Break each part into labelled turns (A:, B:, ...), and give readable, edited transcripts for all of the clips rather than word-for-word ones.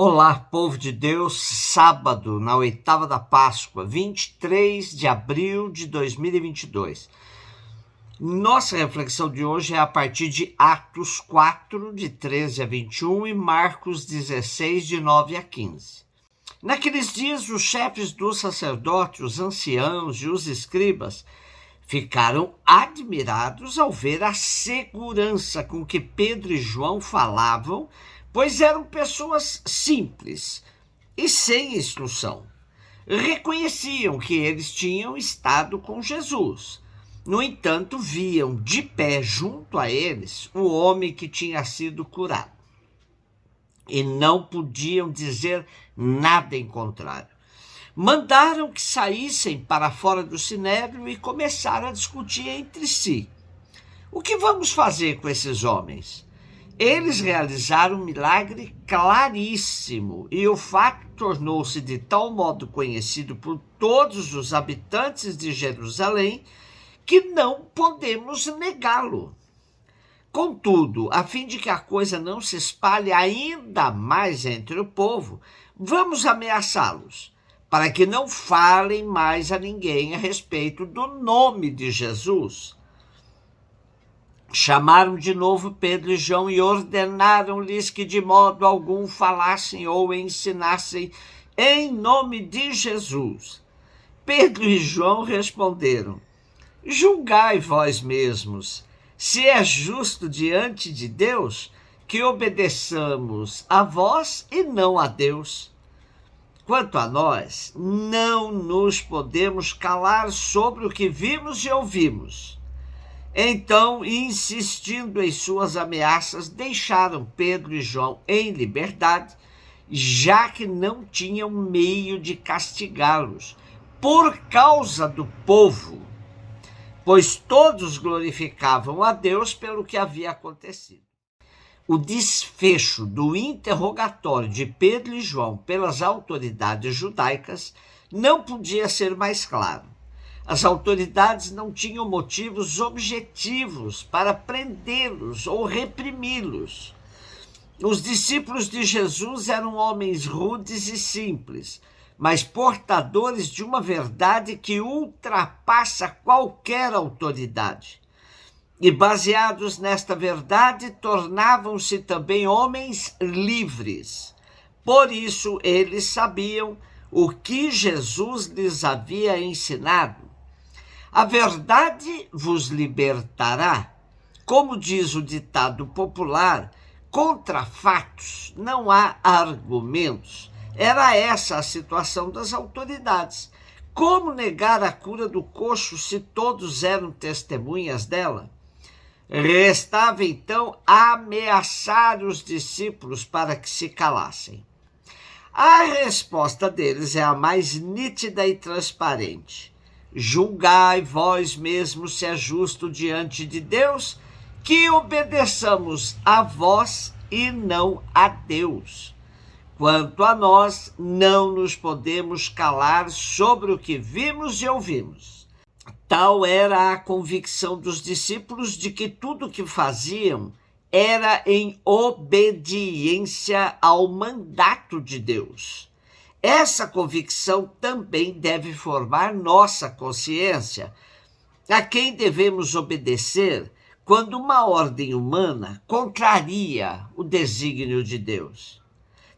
A: Olá, povo de Deus, sábado, na oitava da Páscoa, 23 de abril de 2022. Nossa reflexão de hoje é a partir de Atos 4, de 13 a 21 e Marcos 16, de 9 a 15. Naqueles dias, os chefes dos sacerdotes, os anciãos e os escribas ficaram admirados ao ver a segurança com que Pedro e João falavam, pois eram pessoas simples e sem instrução. Reconheciam que eles tinham estado com Jesus. No entanto, viam de pé junto a eles o homem que tinha sido curado. E não podiam dizer nada em contrário. Mandaram que saíssem para fora do sinédrio e começaram a discutir entre si. O que vamos fazer com esses homens? Eles realizaram um milagre claríssimo e o fato tornou-se de tal modo conhecido por todos os habitantes de Jerusalém que não podemos negá-lo. Contudo, a fim de que a coisa não se espalhe ainda mais entre o povo, vamos ameaçá-los, para que não falem mais a ninguém a respeito do nome de Jesus. Chamaram de novo Pedro e João e ordenaram-lhes que de modo algum falassem ou ensinassem em nome de Jesus. Pedro e João responderam: julgai vós mesmos, se é justo diante de Deus que obedeçamos a vós e não a Deus. Quanto a nós, não nos podemos calar sobre o que vimos e ouvimos. Então, insistindo em suas ameaças, deixaram Pedro e João em liberdade, já que não tinham meio de castigá-los, por causa do povo, pois todos glorificavam a Deus pelo que havia acontecido. O desfecho do interrogatório de Pedro e João pelas autoridades judaicas não podia ser mais claro. As autoridades não tinham motivos objetivos para prendê-los ou reprimi-los. Os discípulos de Jesus eram homens rudes e simples, mas portadores de uma verdade que ultrapassa qualquer autoridade. E baseados nesta verdade, tornavam-se também homens livres. Por isso, eles sabiam o que Jesus lhes havia ensinado. A verdade vos libertará. Como diz o ditado popular, contra fatos não há argumentos. Era essa a situação das autoridades. Como negar a cura do coxo se todos eram testemunhas dela? Restava então ameaçar os discípulos para que se calassem. A resposta deles é a mais nítida e transparente. Julgai vós mesmos se é justo diante de Deus que obedeçamos a vós e não a Deus. Quanto a nós, não nos podemos calar sobre o que vimos e ouvimos. Tal era a convicção dos discípulos de que tudo o que faziam era em obediência ao mandato de Deus. Essa convicção também deve formar nossa consciência. A quem devemos obedecer quando uma ordem humana contraria o desígnio de Deus?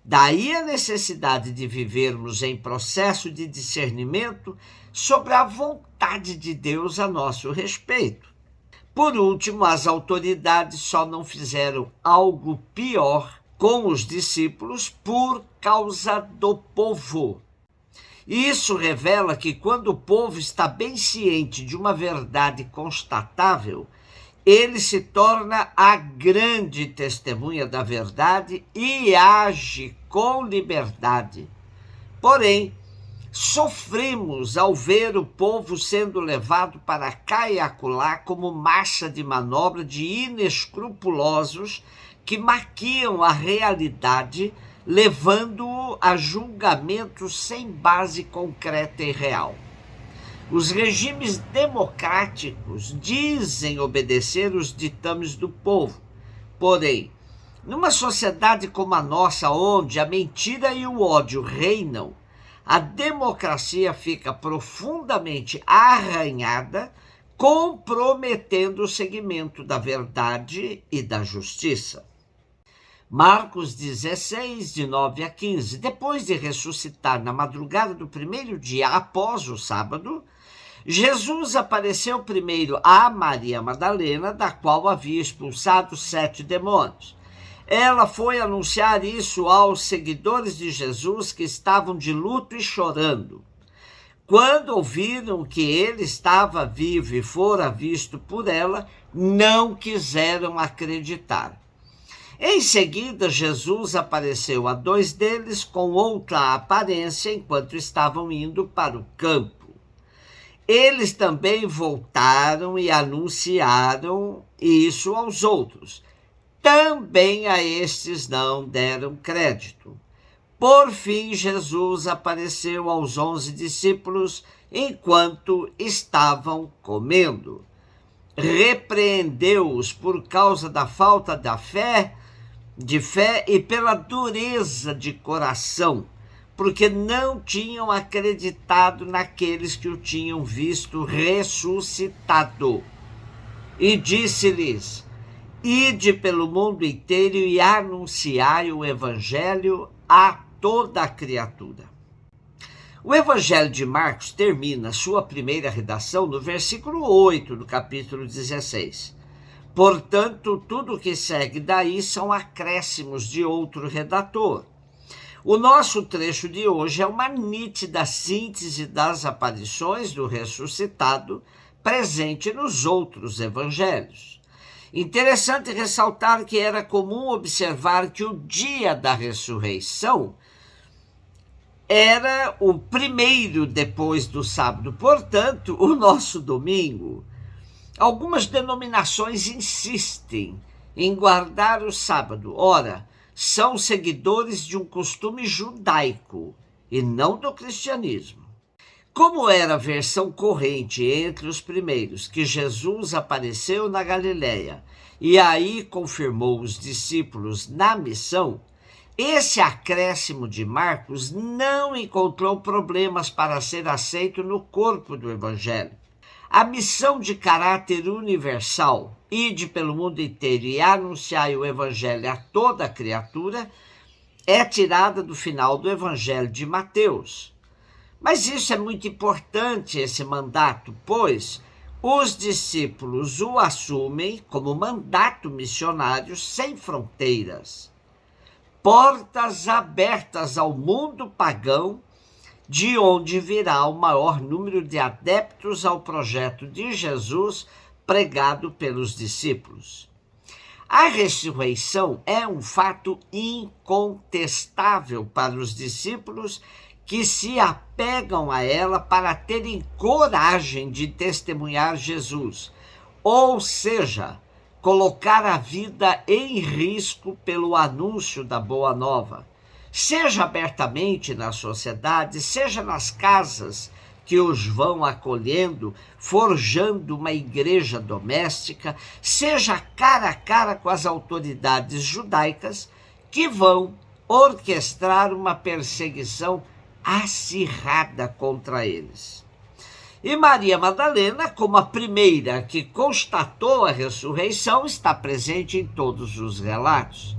A: Daí a necessidade de vivermos em processo de discernimento sobre a vontade de Deus a nosso respeito. Por último, as autoridades só não fizeram algo pior com os discípulos por causa do povo. Isso revela que quando o povo está bem ciente de uma verdade constatável, ele se torna a grande testemunha da verdade e age com liberdade. Porém, sofremos ao ver o povo sendo levado para cá e acolá como massa de manobra de inescrupulosos que maquiam a realidade, levando-o a julgamentos sem base concreta e real. Os regimes democráticos dizem obedecer os ditames do povo, porém, Numa sociedade como a nossa, onde a mentira e o ódio reinam, a democracia fica profundamente arranhada, comprometendo o seguimento da verdade e da justiça. Marcos 16, de 9 a 15. Depois de ressuscitar na madrugada do primeiro dia após o sábado, Jesus apareceu primeiro a Maria Madalena, da qual havia expulsado 7 demônios. Ela foi anunciar isso aos seguidores de Jesus que estavam de luto e chorando. Quando ouviram que ele estava vivo e fora visto por ela, não quiseram acreditar. Em seguida, Jesus apareceu a 2 deles com outra aparência enquanto estavam indo para o campo. Eles também voltaram e anunciaram isso aos outros. Também a estes não deram crédito. Por fim, Jesus apareceu aos 11 discípulos enquanto estavam comendo. Repreendeu-os por causa da falta de fé e pela dureza de coração, porque não tinham acreditado naqueles que o tinham visto ressuscitado. E disse-lhes: ide pelo mundo inteiro e anunciai o evangelho a toda a criatura. O evangelho de Marcos termina sua primeira redação no versículo 8 do capítulo 16. Portanto, tudo o que segue daí são acréscimos de outro redator. O nosso trecho de hoje é uma nítida síntese das aparições do ressuscitado presente nos outros evangelhos. Interessante ressaltar que era comum observar que o dia da ressurreição era o primeiro depois do sábado, portanto, o nosso domingo. Algumas denominações insistem em guardar o sábado. Ora, são seguidores de um costume judaico e não do cristianismo. Como era a versão corrente entre os primeiros que Jesus apareceu na Galileia e aí confirmou os discípulos na missão, esse acréscimo de Marcos não encontrou problemas para ser aceito no corpo do Evangelho. A missão de caráter universal, ide pelo mundo inteiro e anunciai o Evangelho a toda a criatura, é tirada do final do Evangelho de Mateus. Mas isso é muito importante, esse mandato, pois os discípulos o assumem como mandato missionário sem fronteiras. Portas abertas ao mundo pagão, de onde virá o maior número de adeptos ao projeto de Jesus pregado pelos discípulos. A ressurreição é um fato incontestável para os discípulos que se apegam a ela para terem coragem de testemunhar Jesus, ou seja, colocar a vida em risco pelo anúncio da Boa Nova, seja abertamente na sociedade, seja nas casas que os vão acolhendo, forjando uma igreja doméstica, seja cara a cara com as autoridades judaicas que vão orquestrar uma perseguição acirrada contra eles. E Maria Madalena, como a primeira que constatou a ressurreição, está presente em todos os relatos,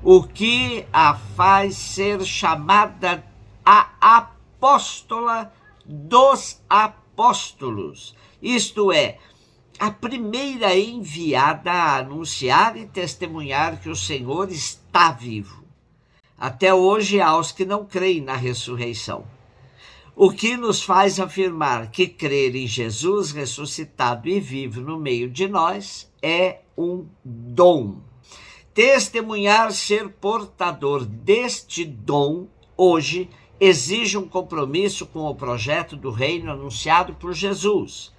A: o que a faz ser chamada a apóstola dos apóstolos, isto é, a primeira enviada a anunciar e testemunhar que o Senhor está vivo. Até hoje há os que não creem na ressurreição, o que nos faz afirmar que crer em Jesus ressuscitado e vivo no meio de nós é um dom. Testemunhar ser portador deste dom hoje exige um compromisso com o projeto do reino anunciado por Jesus.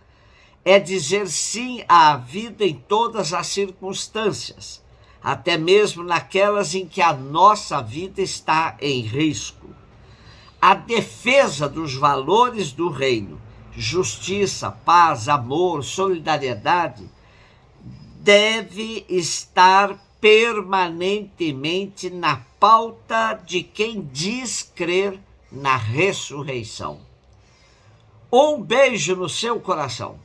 A: É dizer sim à vida em todas as circunstâncias, até mesmo naquelas em que a nossa vida está em risco. A defesa dos valores do reino, justiça, paz, amor, solidariedade, deve estar permanentemente na pauta de quem diz crer na ressurreição. Um beijo no seu coração.